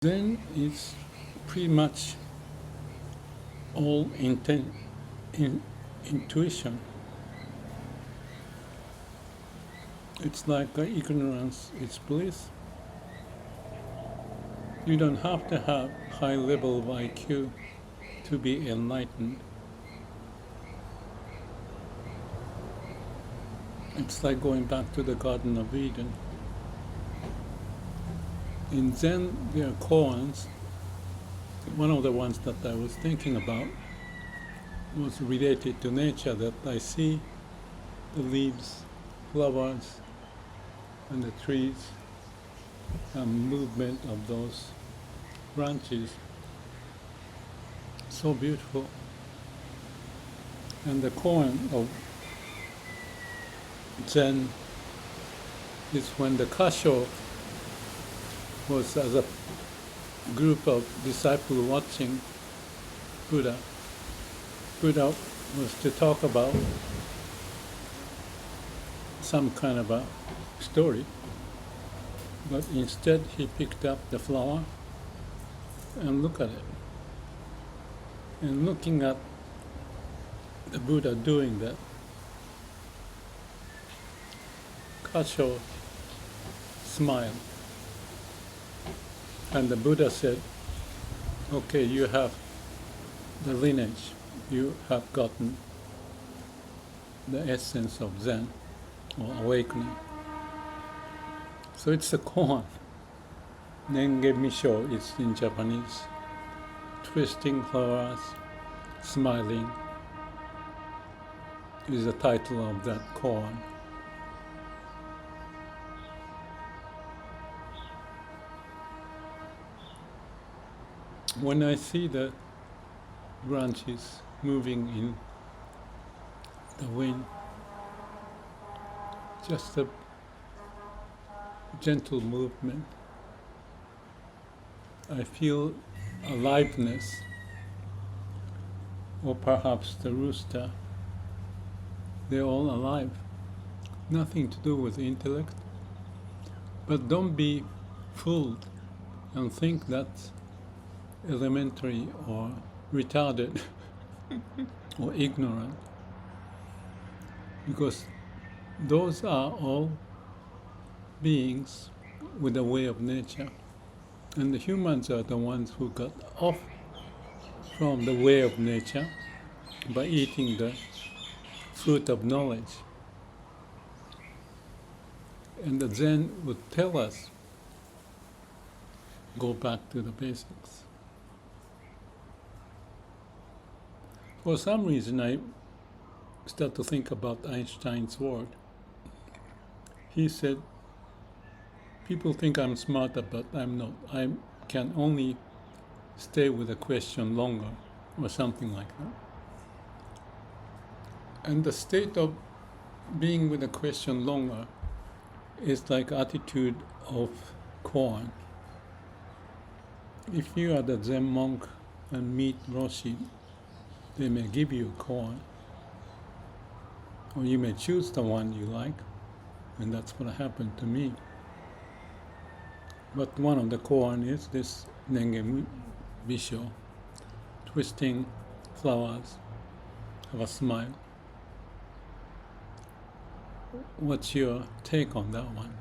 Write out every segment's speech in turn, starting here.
Zen is pretty much all intuition. It's like ignorance is bliss. You don't have to have high level of IQ to be enlightened. It's like going back to the Garden of Eden. In Zen, there are koans. One of the ones that I was thinking about was related to nature, that I see the leaves, flowers, and the trees, and movement of those branches. So beautiful. And the koan of Zen is when the Kasho was as a group of disciples watching Buddha. Buddha was to talk about some kind of a story, but instead he picked up the flower and looked at it. And looking at the Buddha doing that, Kasho smiled. And the Buddha said, okay, you have the lineage, you have gotten the essence of Zen or awakening. So it's a koan. Nenge Misho is in Japanese. Twisting flowers, smiling is the title of that koan. When I see the branches moving in the wind, just a gentle movement, I feel aliveness, or perhaps the rooster, they're all alive. Nothing to do with intellect, but don't be fooled and think that's elementary or retarded or ignorant, because those are all beings with a way of nature, and the humans are the ones who got off from the way of nature by eating the fruit of knowledge. And the Zen would tell us, go back to the basics. For some reason, I start to think about Einstein's word. He said, people think I'm smarter, but I'm not. I can only stay with a question longer, or something like that. And the state of being with a question longer is like attitude of koan. If you are the Zen monk and meet Roshi, they may give you a koan, or you may choose the one you like, and that's what happened to me. But one of the koan is this Nenge Bisho, twisting flowers, have a smile. What's your take on that one?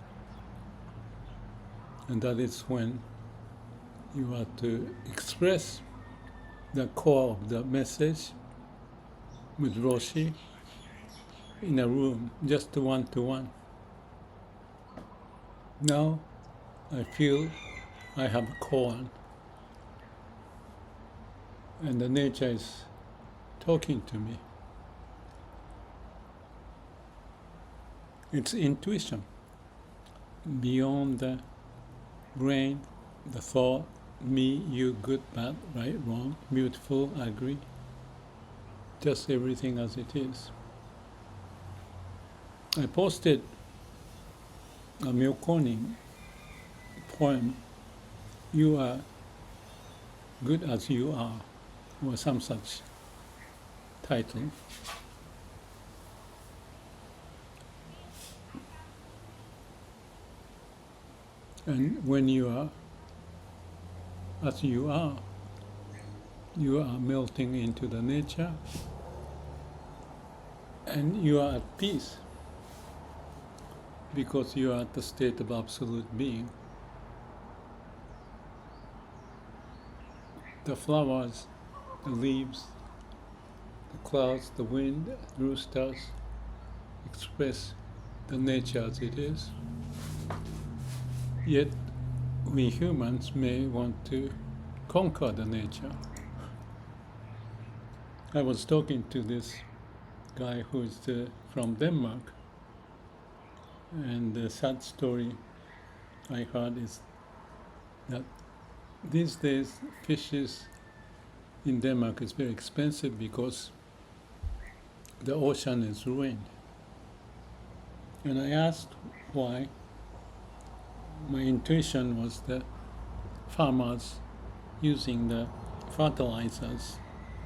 And that is when you are to express the core of the message with Roshi in a room, just one-to-one. Now I feel I have a koan, and the nature is talking to me. It's intuition, beyond the brain, the thought, me, you, good, bad, right, wrong, beautiful, ugly, just everything as it is. I posted a Myokonin poem, you are good as you are, or some such title. And when you are as you are melting into the nature, and you are at peace because you are at the state of absolute being. The flowers, the leaves, the clouds, the wind, roosters express the nature as it is. Yet we humans may want to conquer the nature. I was talking to this guy who's from Denmark, and the sad story I heard is that these days fishes in Denmark is very expensive because the ocean is ruined. And I asked why. My intuition was that farmers using the fertilizers,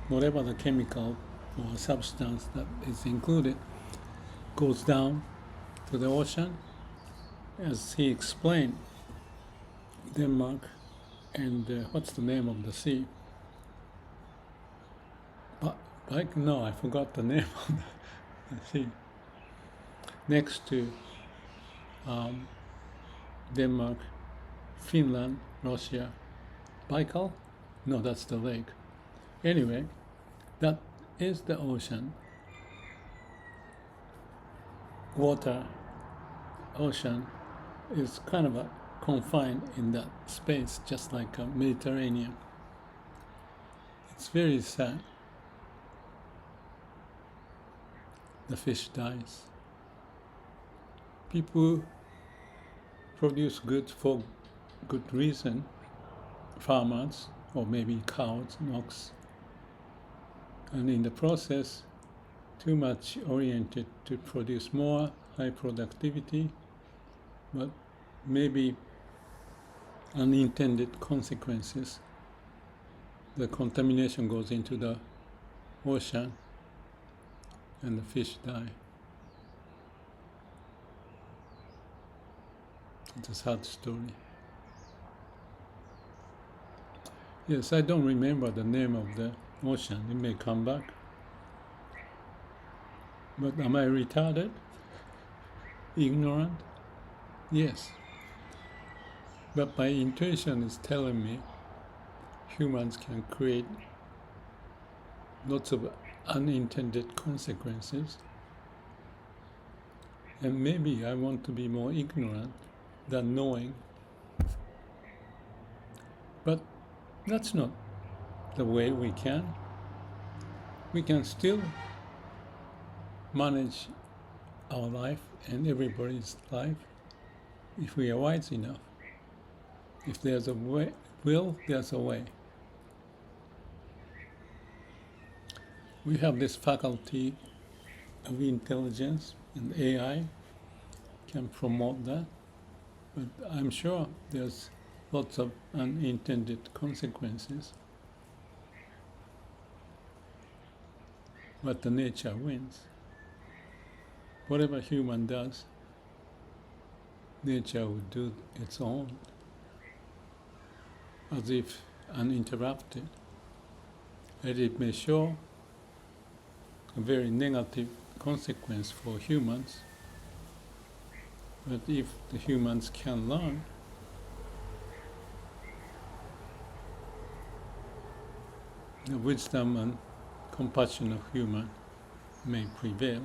whatever the chemical or substance that is included, goes down to the ocean. As he explained, Denmark and what's the name of the sea? No, I forgot the name of the sea. Next to Denmark, Finland, Russia, Baikal? No, that's the lake. Anyway, that is the ocean. Ocean is kind of confined in that space, just like a Mediterranean. It's very sad. The fish dies. People produce goods for good reason, farmers, or maybe cows and ox, and in the process, too much oriented to produce more high productivity, but maybe unintended consequences. The contamination goes into the ocean and the fish die. It's a sad story. Yes, I don't remember the name of the ocean. It may come back. But am I retarded? Ignorant? Yes. But my intuition is telling me humans can create lots of unintended consequences. And maybe I want to be more ignorant than knowing. But that's not the way we can. We can still manage our life and everybody's life if we are wise enough. If there's a will, there's a way. We have this faculty of intelligence, and AI can promote that. But I'm sure there's lots of unintended consequences. But the nature wins. Whatever human does, nature will do its own, as if uninterrupted. And it may show a very negative consequence for humans, but if the humans can learn, the wisdom and compassion of human may prevail.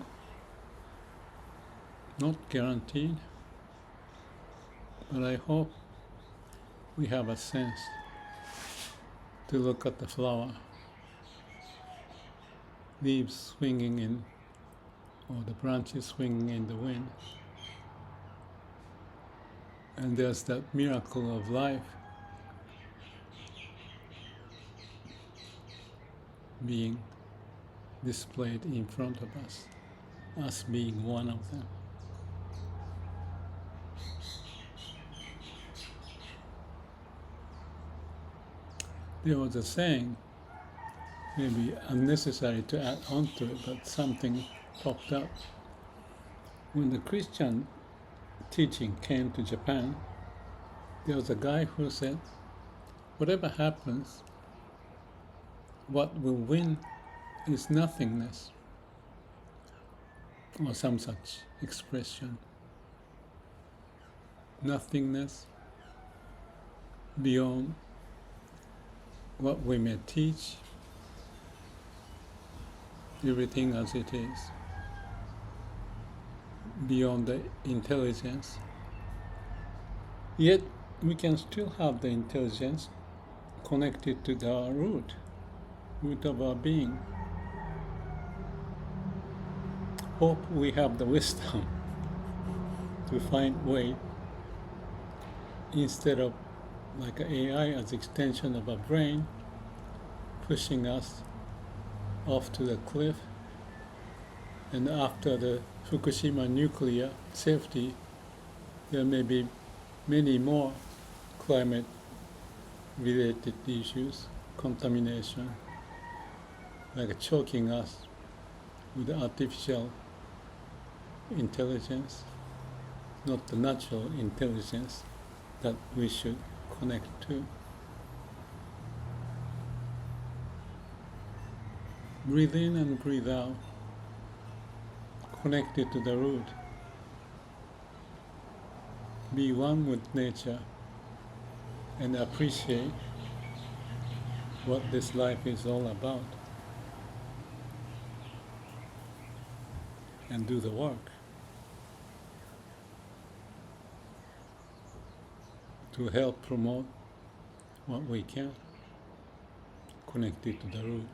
Not guaranteed, but I hope we have a sense to look at the flower, leaves swinging in, or the branches swinging in the wind. And there's that miracle of life being displayed in front of us being one of them. There was a saying, maybe unnecessary to add on to it, but something popped up. When the Christian teaching came to Japan, there was a guy who said, whatever happens, what will win is nothingness, or some such expression. Nothingness beyond what we may teach, everything as it is, beyond the intelligence. Yet we can still have the intelligence connected to the root of our being. Hope we have the wisdom to find way, instead of like AI as extension of our brain, pushing us off to the cliff. And after the Fukushima nuclear safety, there may be many more climate-related issues, contamination, like choking us with artificial intelligence, not the natural intelligence that we should connect to. Breathe in and breathe out, connected to the root. Be one with nature and appreciate what this life is all about, and do the work to help promote what we can, connected to the root.